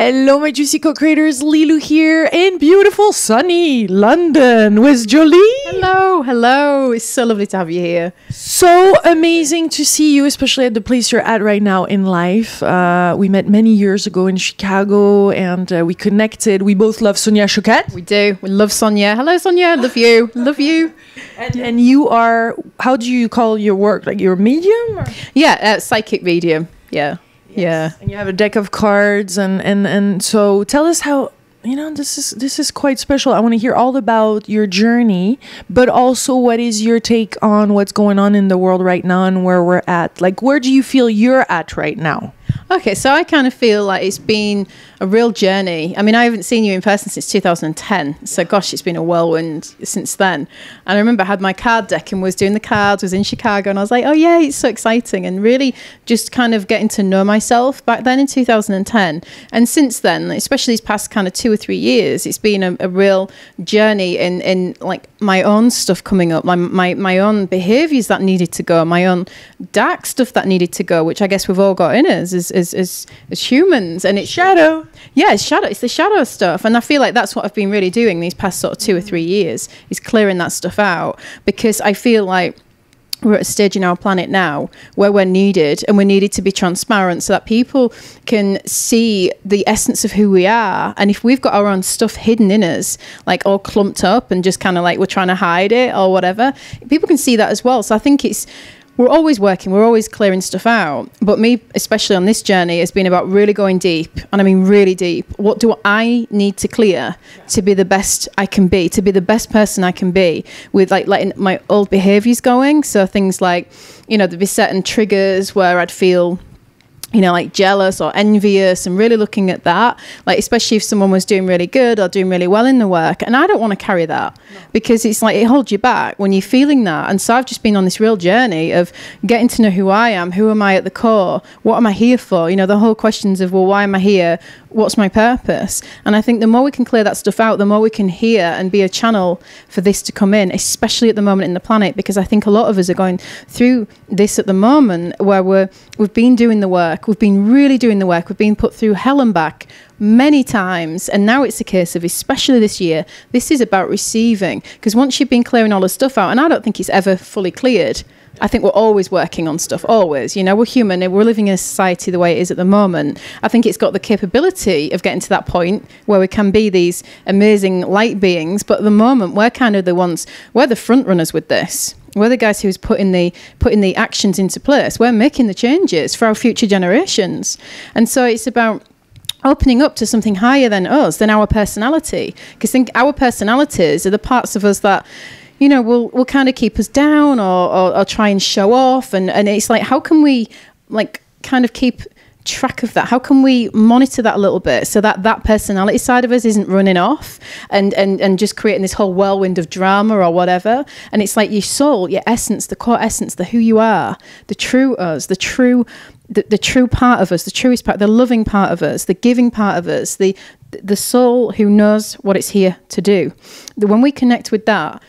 Hello, my Juicy Co-Creators. Lilou here in beautiful, sunny London with Jolene. Hello. It's so lovely to have you here. So amazing to see you, especially at the place you're at right now in life. We met many years ago in Chicago and we connected. We both love Sonia Choquette. We do. We love Sonia. Hello, Sonia. Love you. Love you. And you are, how do you call your work? Like you're a medium? Or? Yeah, psychic medium. Yeah. Yes. Yeah. And you have a deck of cards and so tell us how, you know, this is quite special. I want to hear all about your journey, but also what is your take on what's going on in the world right now and where we're at? Like, where do you feel you're at right now? Okay, so I kind of feel like it's been a real journey. I mean, I haven't seen you in person since 2010. So, gosh, it's been a whirlwind since then. And I remember I had my card deck and was doing the cards, was in Chicago. And I was like, oh, yeah, it's so exciting. And really just kind of getting to know myself back then in 2010. And since then, especially these past kind of 2 or 3 years, it's been a real journey in like my own stuff coming up, my own behaviors that needed to go, my own dark stuff that needed to go, which I guess we've all got in us as humans. And it's shadow. Yeah, it's the shadow stuff. And I feel like that's what I've been really doing these past sort of 2 or 3 years, is clearing that stuff out, because I feel like we're at a stage in our planet now where we're needed, and we're needed to be transparent so that people can see the essence of who we are. And if we've got our own stuff hidden in us, like all clumped up and just kind of like we're trying to hide it or whatever, people can see that as well. So I think we're always working, we're always clearing stuff out. But me, especially on this journey, has been about really going deep. And I mean really deep. What do I need to clear to be the best I can be, to be the best person I can be, with like letting my old behaviours going. So things like, you know, there'd be certain triggers where I'd feel, you know, like jealous or envious, and really looking at that, like especially if someone was doing really good or doing really well in the work. And I don't want to carry that, because it's like it holds you back when you're feeling that. And so I've just been on this real journey of getting to know who I am, who am I at the core, what am I here for? You know, the whole questions of, well, why am I here? What's my purpose? And I think the more we can clear that stuff out, the more we can hear and be a channel for this to come in, especially at the moment in the planet, because I think a lot of us are going through this at the moment where we've been doing the work, we've been really doing the work, we've been put through hell and back many times, and now it's a case of, especially this year, this is about receiving. Because once you've been clearing all the stuff out, and I don't think it's ever fully cleared, I think we're always working on stuff, always. You know, we're human, we're living in a society the way it is at the moment. I think it's got the capability of getting to that point where we can be these amazing light beings, but at the moment we're kind of the ones, we're the front runners with this. We're the guys who's putting the actions into place. We're making the changes for our future generations. And so it's about opening up to something higher than us, than our personality. Because I think our personalities are the parts of us that, you know, will kind of keep us down or try and show off. And it's like, how can we like kind of keep track of that? How can we monitor that a little bit so that that personality side of us isn't running off and just creating this whole whirlwind of drama or whatever? And it's like your soul, your essence, the core essence, the who you are, the true us, the true part of us, the truest part, the loving part of us, the giving part of us, the soul who knows what it's here to do. When we connect with that,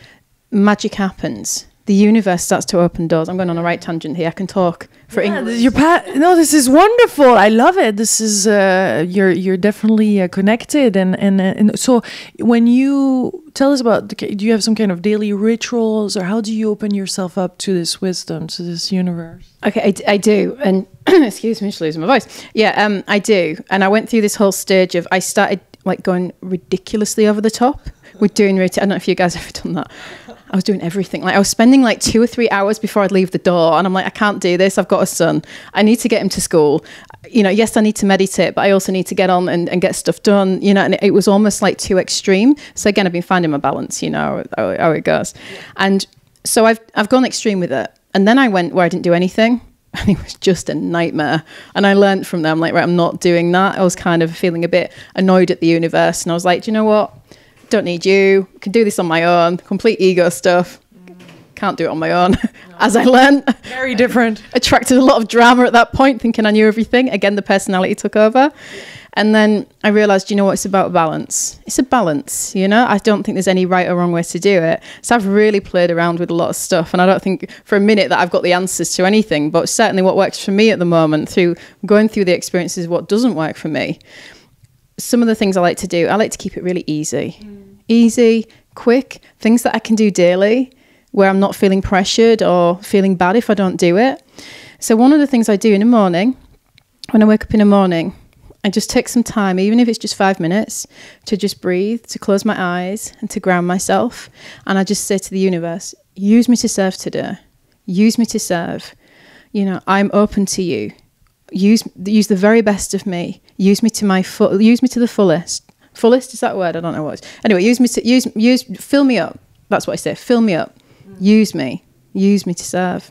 magic happens. The universe starts to open doors. I'm going on a right tangent here. I can talk for English. No, this is wonderful. I love it. This is you're definitely connected. And so when you tell us about, do you have some kind of daily rituals, or how do you open yourself up to this wisdom, to this universe? Okay, I do. And excuse me, I'm just losing my voice. Yeah, I do. And I went through this whole stage of, I started like going ridiculously over the top with doing routine. I don't know if you guys have ever done that. I was doing everything. Like I was spending like 2 or 3 hours before I'd leave the door, and I'm like, I can't do this. I've got a son. I need to get him to school. You know, yes, I need to meditate, but I also need to get on and get stuff done. You know, and it was almost like too extreme. So again, I've been finding my balance. You know how it goes. Yeah. And so I've gone extreme with it, and then I went where I didn't do anything. And it was just a nightmare. And I learned from them, like, right, I'm not doing that. I was kind of feeling a bit annoyed at the universe. And I was like, do you know what? Don't need you. Can do this on my own. Complete ego stuff. Can't do it on my own. As I learned. Very different. Attracted a lot of drama at that point, thinking I knew everything. Again, the personality took over. And then I realised, you know what, it's about balance. It's a balance, you know? I don't think there's any right or wrong way to do it. So I've really played around with a lot of stuff, and I don't think for a minute that I've got the answers to anything, but certainly what works for me at the moment, through going through the experiences, what doesn't work for me. some of the things I like to do, I like to keep it really easy. Easy, quick, things that I can do daily where I'm not feeling pressured or feeling bad if I don't do it. So one of the things I do in the morning, when I wake up in the morning, I just take some time, even if it's just 5 minutes, to just breathe, to close my eyes and to ground myself. And I just say to the universe, use me to serve today. Use me to serve. You know, I'm open to you. Use the very best of me. Use me to the fullest. Fullest, is that a word? I don't know what it is. Anyway, fill me up. That's what I say. Fill me up. Use me to serve.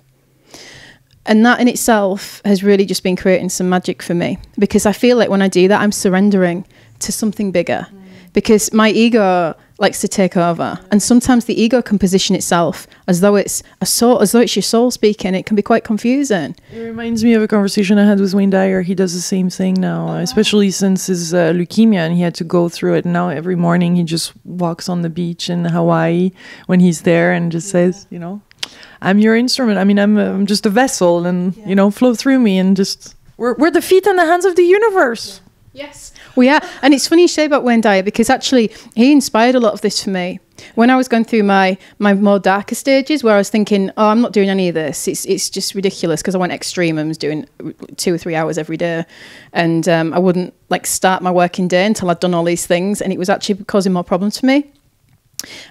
And that in itself has really just been creating some magic for me, because I feel like when I do that, I'm surrendering to something bigger, because my ego likes to take over. And sometimes the ego can position itself as though it's your soul speaking. It can be quite confusing. It reminds me of a conversation I had with Wayne Dyer. He does the same thing now, especially since his leukemia, and he had to go through it. Now every morning he just walks on the beach in Hawaii when he's there and just says, you know, I'm your instrument. I mean, I'm just a vessel, and you know, flow through me, and just we're the feet and the hands of the universe. Yes, we are. And it's funny you say about Wayne Dyer, because actually he inspired a lot of this for me. When I was going through my more darker stages, where I was thinking, oh, I'm not doing any of this. It's just ridiculous, because I went extreme and was doing 2 or 3 hours every day. And I wouldn't start my working day until I'd done all these things. And it was actually causing more problems for me.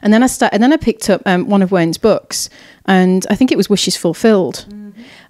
And then I picked up one of Wayne's books, and I think it was Wishes Fulfilled.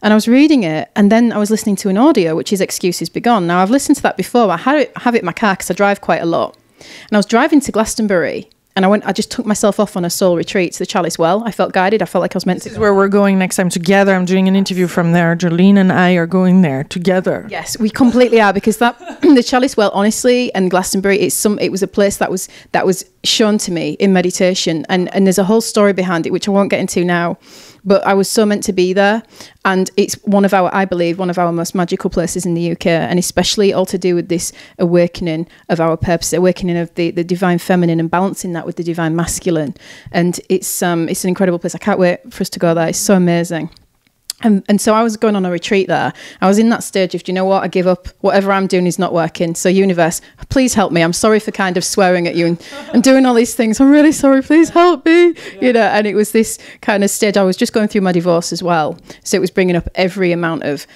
And I was reading it, and then I was listening to an audio, which is Excuses Be Gone. Now, I've listened to that before. I have it in my car because I drive quite a lot. And I was driving to Glastonbury, and I just took myself off on a soul retreat to the Chalice Well. I felt guided. I felt like I was meant to go. This is where we're going next time together. I'm doing an interview from there. Jolene and I are going there together. Yes, we completely are, because the Chalice Well, honestly, and Glastonbury, it was a place that was shown to me in meditation, and there's a whole story behind it, which I won't get into now. But I was so meant to be there, and it's I believe one of our most magical places in the UK, and especially all to do with this awakening of our purpose, awakening of the divine feminine, and balancing that with the divine masculine. And it's an incredible place. I can't wait for us to go there. It's so amazing. And so I was going on a retreat there. I was in that stage of, do you know what? I give up. Whatever I'm doing is not working. So universe, please help me. I'm sorry for kind of swearing at you and doing all these things. I'm really sorry. Please help me. Yeah. You know, and it was this kind of stage. I was just going through my divorce as well. So it was bringing up every amount of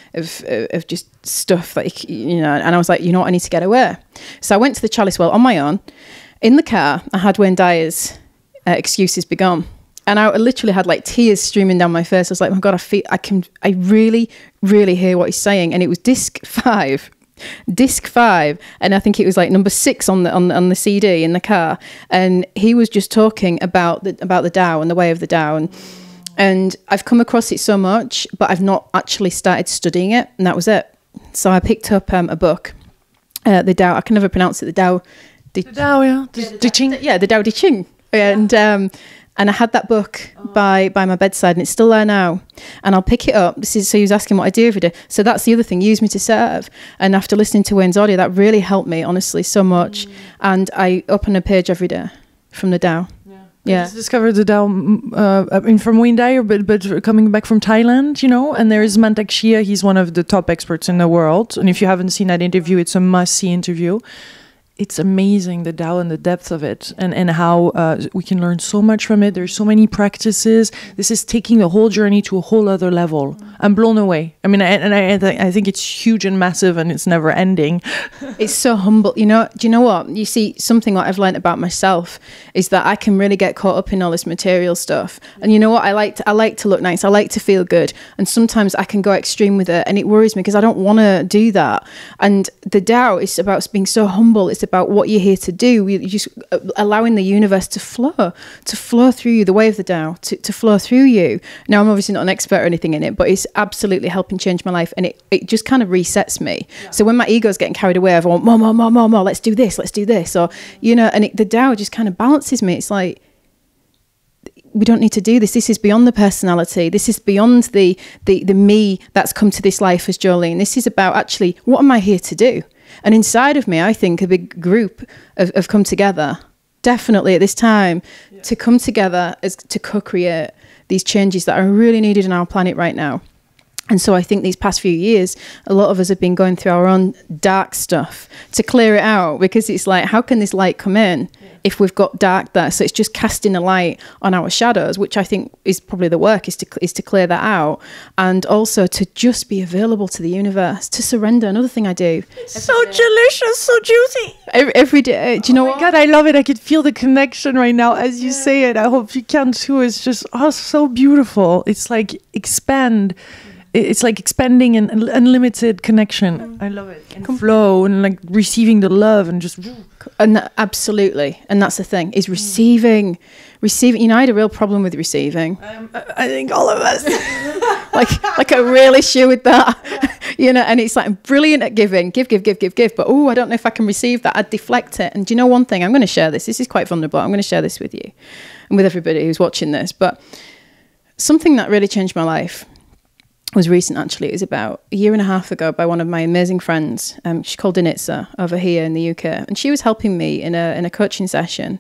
just stuff that, you know, and I was like, you know what? I need to get away. So I went to the Chalice Well on my own. In the car, I had Wayne Dyer's Excuses Be Gone. And I literally had like tears streaming down my face. I was like, oh my God, I really, really hear what he's saying. And it was disc 5. And I think it was like number 6 on the CD in the car. And he was just talking about the Tao and the way of the Tao. And I've come across it so much, but I've not actually started studying it. And that was it. So I picked up a book, the Tao. I can never pronounce it. The Tao. The Tao, yeah. De Ching. Yeah, the Tao De Ching. And I had that book by my bedside, and it's still there now. And I'll pick it up. So he was asking what I do every day. So that's the other thing, use me to serve. And after listening to Wayne's audio, that really helped me, honestly, so much. And I open a page every day from the Tao. Yeah. I just discovered the Tao from Wayne Dyer, but coming back from Thailand, you know. And there is Mantak Shia. He's one of the top experts in the world. And if you haven't seen that interview, it's a must-see interview. It's amazing, the Tao and the depth of it, and how we can learn so much from it. There's so many practices. This is taking the whole journey to a whole other level. I'm blown away. I mean, I think it's huge and massive, and it's never ending. It's so humble. You know, do you know what? You see, something that I've learned about myself is that I can really get caught up in all this material stuff. And you know what? I like to look nice. I like to feel good. And sometimes I can go extreme with it, and it worries me because I don't want to do that. And the Tao is about being so humble. It's about what you're here to do. You're just allowing the universe to flow through you, the way of the Tao, to flow through you. Now, I'm obviously not an expert or anything in it, but it's absolutely helping change my life, and it just kind of resets me. Yeah. So when my ego's getting carried away, I want more, let's do this, or, you know, and the Tao just kind of balances me. It's like, we don't need to do this. This is beyond the personality. This is beyond the me that's come to this life as Jolene. This is about actually, what am I here to do? And inside of me, I think a big group have come together, definitely at this time, to come together as to co-create these changes that are really needed on our planet right now. And so I think these past few years, a lot of us have been going through our own dark stuff to clear it out, because it's like, how can this light come in if we've got dark there? So it's just casting a light on our shadows, which I think is probably the work, is to clear that out, and also to just be available to the universe, to surrender. Another thing I do. So delicious, so juicy. Every day. Do you know what? God, I love it. I could feel the connection right now as you say it. I hope you can too. It's just so beautiful. It's like it's like expanding an unlimited connection. I love it. And flow, and like receiving the love, and just... And absolutely. And that's the thing, is receiving. You know, I had a real problem with receiving. I think all of us. like a real issue with that. You know, and it's like, I'm brilliant at giving. Give. But, I don't know if I can receive that. I'd deflect it. And do you know one thing? I'm going to share this. This is quite vulnerable. I'm going to share this with you and with everybody who's watching this. But something that really changed my life was recent, actually. It was about a year and a half ago, by one of my amazing friends. She's called Denitsa, over here in the UK, and she was helping me in a coaching session.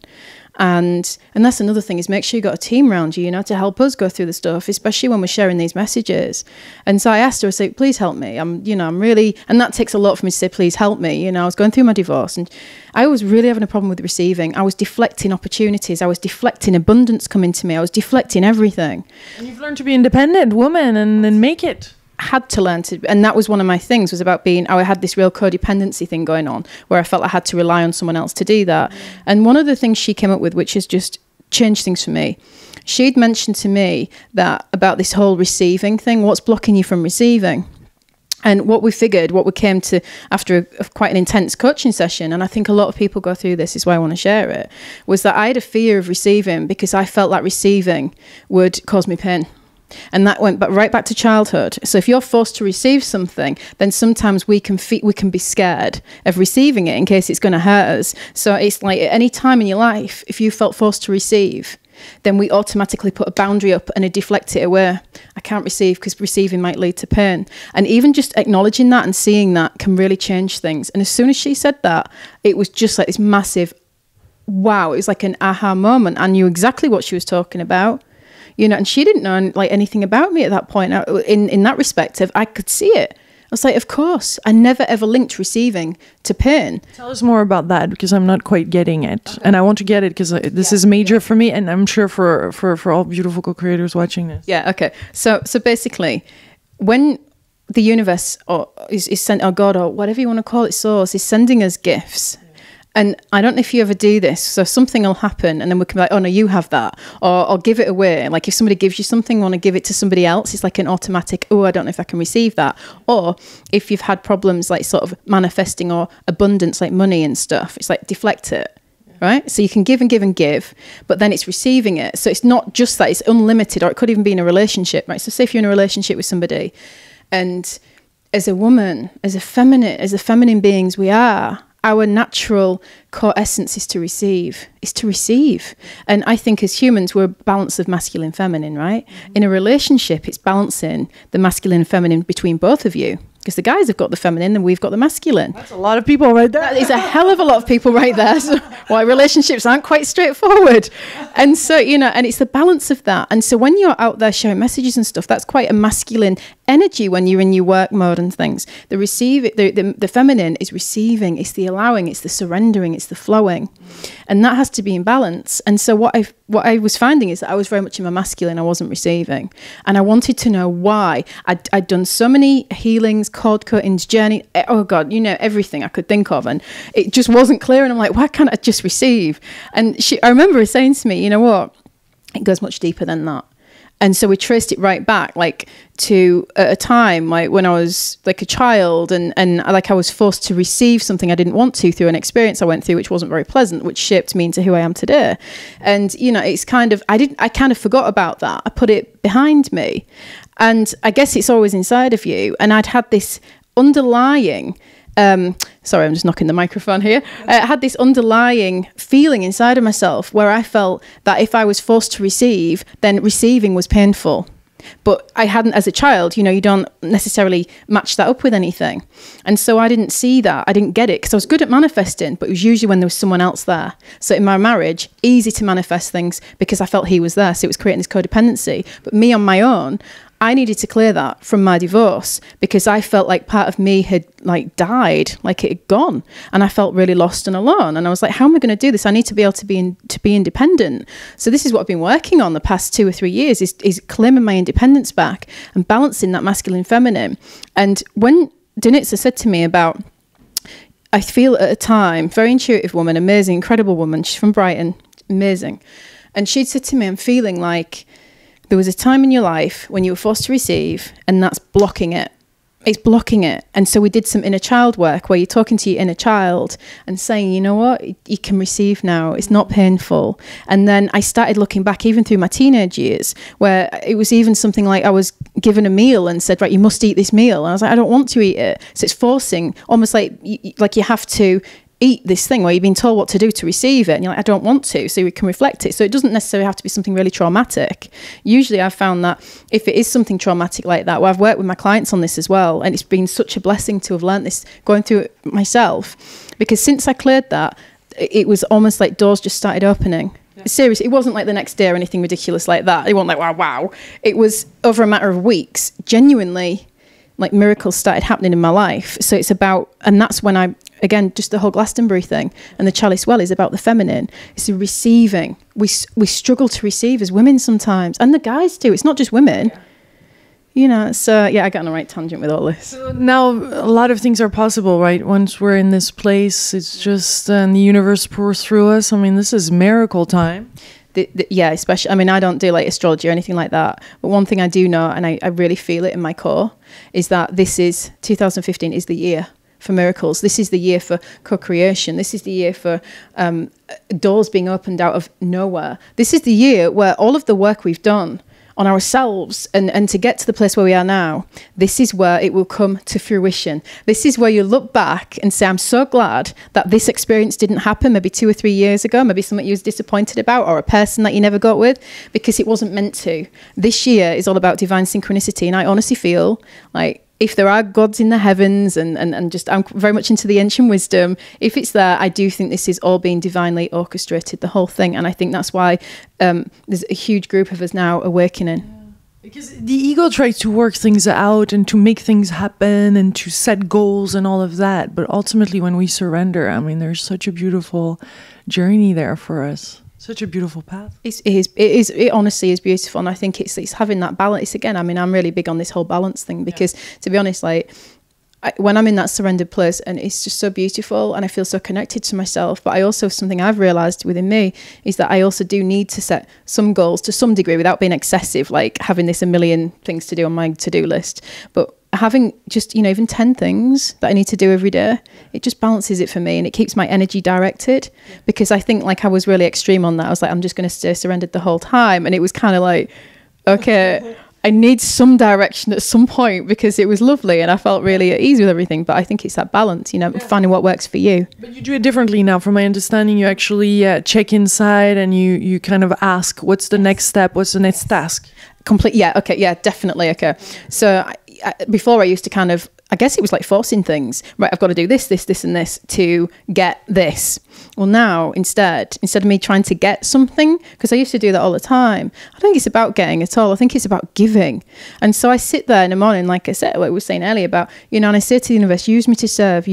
And that's another thing, is make sure you got a team around you, to help us go through the stuff, especially when we're sharing these messages. And so I asked her, I said, please help me. I'm really, and that takes a lot for me to say, please help me. I was going through my divorce, and I was really having a problem with receiving. I was deflecting opportunities. I was deflecting abundance coming to me. I was deflecting everything. And you've learned to be independent woman and then make it. Had to learn to, and that was one of my things, was about being, I had this real codependency thing going on, where I felt I had to rely on someone else to do that. And one of the things she came up with, which has just changed things for me, she'd mentioned to me that about this whole receiving thing, what's blocking you from receiving. And what we came to after quite an intense coaching session, and I think a lot of people go through this, is why I want to share it, was that I had a fear of receiving, because I felt like receiving would cause me pain. And that went right back to childhood. So if you're forced to receive something, then sometimes we can be scared of receiving it in case it's going to hurt us. So it's like, at any time in your life, if you felt forced to receive, then we automatically put a boundary up and deflect it away. I can't receive because receiving might lead to pain. And even just acknowledging that and seeing that can really change things. And as soon as she said that, it was just like this massive, wow, it was like an aha moment. I knew exactly what she was talking about. And she didn't know anything about me at that point. In that respect, I could see it. I was like, of course. I never ever linked receiving to pain. Tell us more about that, because I'm not quite getting it. Okay. And I want to get it, because this is major for me, and I'm sure for all beautiful co-creators watching this. Yeah, okay. So basically, when the universe is sent, or God, or whatever you want to call it, source, is sending us gifts. And I don't know if you ever do this. So something will happen, and then we can be like, oh, no, you have that. Or give it away. Like if somebody gives you something, want to give it to somebody else, it's like an automatic, oh, I don't know if I can receive that. Or if you've had problems like sort of manifesting or abundance, like money and stuff, it's like deflect it. Right? So you can give and give and give, but then it's receiving it. So it's not just that, it's unlimited, or it could even be in a relationship, right? So say if you're in a relationship with somebody, and as a woman, as the feminine beings we are, our natural core essence is to receive. And I think as humans, we're a balance of masculine and feminine, right? In a relationship, it's balancing the masculine and feminine between both of you. Because the guys have got the feminine and we've got the masculine. That's a lot of people right there. That is a hell of a lot of people right there. So why relationships aren't quite straightforward. And so, and it's the balance of that. And so when you're out there sharing messages and stuff, that's quite a masculine energy when you're in your work mode and things. The feminine is receiving, it's the allowing, it's the surrendering, it's the flowing. And that has to be in balance. And so what I was finding is that I was very much in my masculine, I wasn't receiving. And I wanted to know why. I'd done so many healings, cord cuttings, journey, oh God, everything I could think of. And it just wasn't clear. And I'm like, why can't I just receive? And I remember her saying to me, you know what? It goes much deeper than that. And so we traced it right back, like to a time like when I was like a child and like I was forced to receive something I didn't want to through an experience I went through, which wasn't very pleasant, which shaped me into who I am today. And, it's kind of, I kind of forgot about that. I put it behind me. And I guess it's always inside of you. And I'd had this underlying, sorry, I'm just knocking the microphone here. I had this underlying feeling inside of myself where I felt that if I was forced to receive, then receiving was painful. But I hadn't, as a child, you don't necessarily match that up with anything. And so I didn't see that. I didn't get it because I was good at manifesting, but it was usually when there was someone else there. So in my marriage, easy to manifest things because I felt he was there. So it was creating this codependency. But me on my own, I needed to clear that from my divorce because I felt like part of me had like died, like it had gone, and I felt really lost and alone. And I was like, how am I going to do this? I need to be able to be independent. So this is what I've been working on the past 2 or 3 years is claiming my independence back and balancing that masculine feminine. And when Danitza said to me about, I feel at a time, very intuitive woman, amazing, incredible woman. She's from Brighton, amazing. And she'd said to me, I'm feeling like there was a time in your life when you were forced to receive, and that's blocking it. It's blocking it. And so we did some inner child work where you're talking to your inner child and saying, you know what, you can receive now. It's not painful. And then I started looking back even through my teenage years where it was even something like I was given a meal and said, right, you must eat this meal. And I was like, I don't want to eat it. So it's forcing, almost like you have to eat this thing where you've been told what to do to receive it, and you're like, I don't want to, so you can reflect it. So it doesn't necessarily have to be something really traumatic. Usually I've found that if it is something traumatic like that, well, I've worked with my clients on this as well, and it's been such a blessing to have learned this, going through it myself, because since I cleared that, it was almost like doors just started opening. Yeah. Seriously, it wasn't like the next day or anything ridiculous like that. It wasn't like, wow. It was over a matter of weeks, genuinely, like miracles started happening in my life. So it's about, and that's when again, just the whole Glastonbury thing and the chalice well is about the feminine. It's the receiving. We struggle to receive as women sometimes, and the guys do. It's not just women. Yeah. You know, so yeah, I got on the right tangent with all this. So now a lot of things are possible, right? Once we're in this place, it's just the universe pours through us. I mean, this is miracle time. Yeah, especially, I mean, I don't do like astrology or anything like that. But one thing I do know, and I really feel it in my core, is that 2015 is the year for miracles. This is the year for co-creation. This is the year for doors being opened out of nowhere. This is the year where all of the work we've done on ourselves and to get to the place where we are now, this is where it will come to fruition. This is where you look back and say, I'm so glad that this experience didn't happen maybe 2 or 3 years ago, maybe something you was disappointed about, or a person that you never got with, because it wasn't meant to. This year is all about divine synchronicity, and I honestly feel like if there are gods in the heavens and just, I'm very much into the ancient wisdom, if it's there, I do think this is all being divinely orchestrated, the whole thing. And I think that's why there's a huge group of us now awakening. Yeah. Because the ego tries to work things out and to make things happen and to set goals and all of that. But ultimately, when we surrender, I mean, there's such a beautiful journey there for us. Such a beautiful path. It honestly is beautiful, and I think it's having that balance again. I mean, I'm really big on this whole balance thing because, to be honest, like when I'm in that surrendered place, and it's just so beautiful, and I feel so connected to myself. But I also, something I've realised within me is that I also do need to set some goals to some degree without being excessive, like having this a million things to do on my to-do list, but having just, you know, even 10 things that I need to do every day, it just balances it for me, and it keeps my energy directed. Because I think like I was really extreme on that. I was like, I'm just going to stay surrendered the whole time. And it was kind of like, okay, I need some direction at some point, because it was lovely and I felt really at ease with everything. But I think it's that balance, you know, finding what works for you. But you do it differently now. From my understanding, you actually check inside and you kind of ask, what's the next step? What's the next task? Definitely. Okay. So before I used to kind of, I guess it was like forcing things. Right, I've got to do this, and this to get this. Well, now instead of me trying to get something, because I used to do that all the time, I don't think it's about getting at all. I think it's about giving. And so I sit there in the morning, like I said, what I was saying earlier about, you know, and I say to the universe, use me to serve.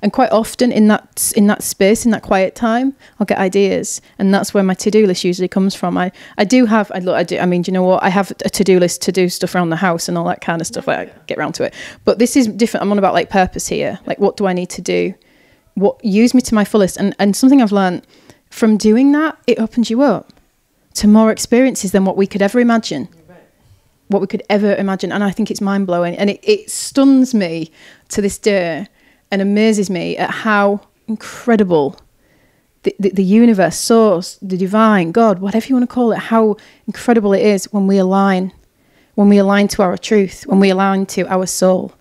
And quite often in that space, in that quiet time, I'll get ideas. And that's where my to-do list usually comes from. I mean, do you know what? I have a to-do list to do stuff around the house and all that kind of stuff. I get around to it. But this is different. I'm on about like purpose here. Like, what do I need to do? What use me to my fullest? And something I've learned from doing that, it opens you up to more experiences than what we could ever imagine. What we could ever imagine. And I think it's mind blowing. And it stuns me to this day and amazes me at how incredible the universe, source, the divine, God, whatever you want to call it, how incredible it is when we align to our truth, when we align to our soul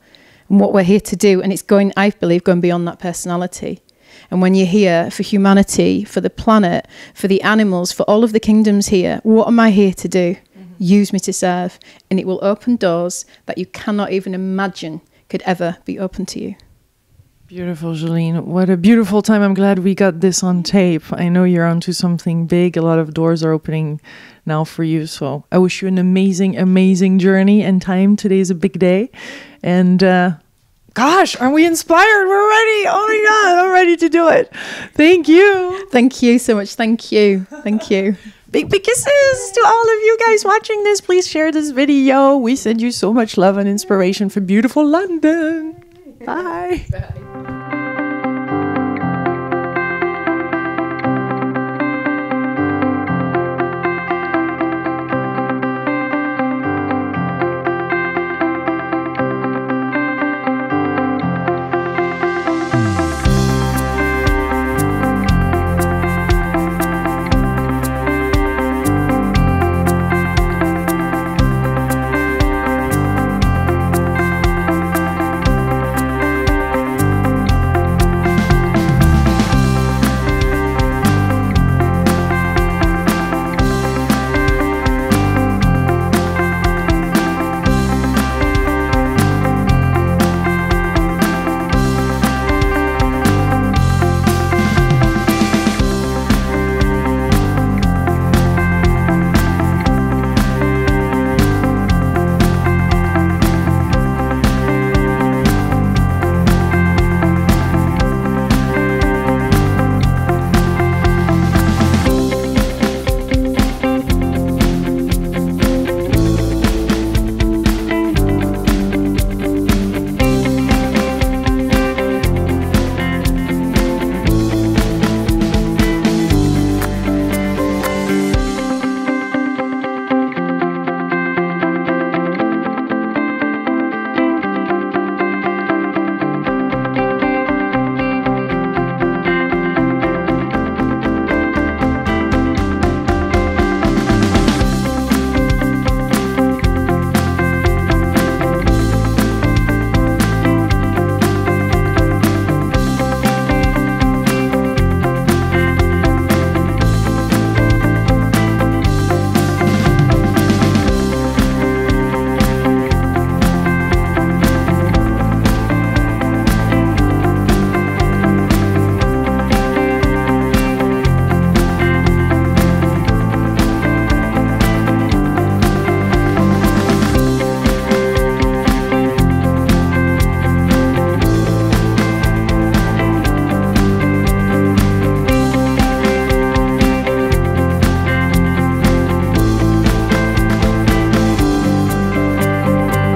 and what we're here to do. And it's I believe, going beyond that personality. And when you're here for humanity, for the planet, for the animals, for all of the kingdoms here, what am I here to do? Mm-hmm. Use me to serve. And it will open doors that you cannot even imagine could ever be open to you. Beautiful, Jolene. What a beautiful time. I'm glad we got this on tape. I know you're onto something big. A lot of doors are opening now for you. So I wish you an amazing, amazing journey and time. Today's a big day. And gosh, aren't we inspired? We're ready. Oh my God, I'm ready to do it. Thank you. Thank you so much. Thank you. Thank you. Big kisses to all of you guys watching this. Please share this video. We send you so much love and inspiration from beautiful London. Bye. Bye.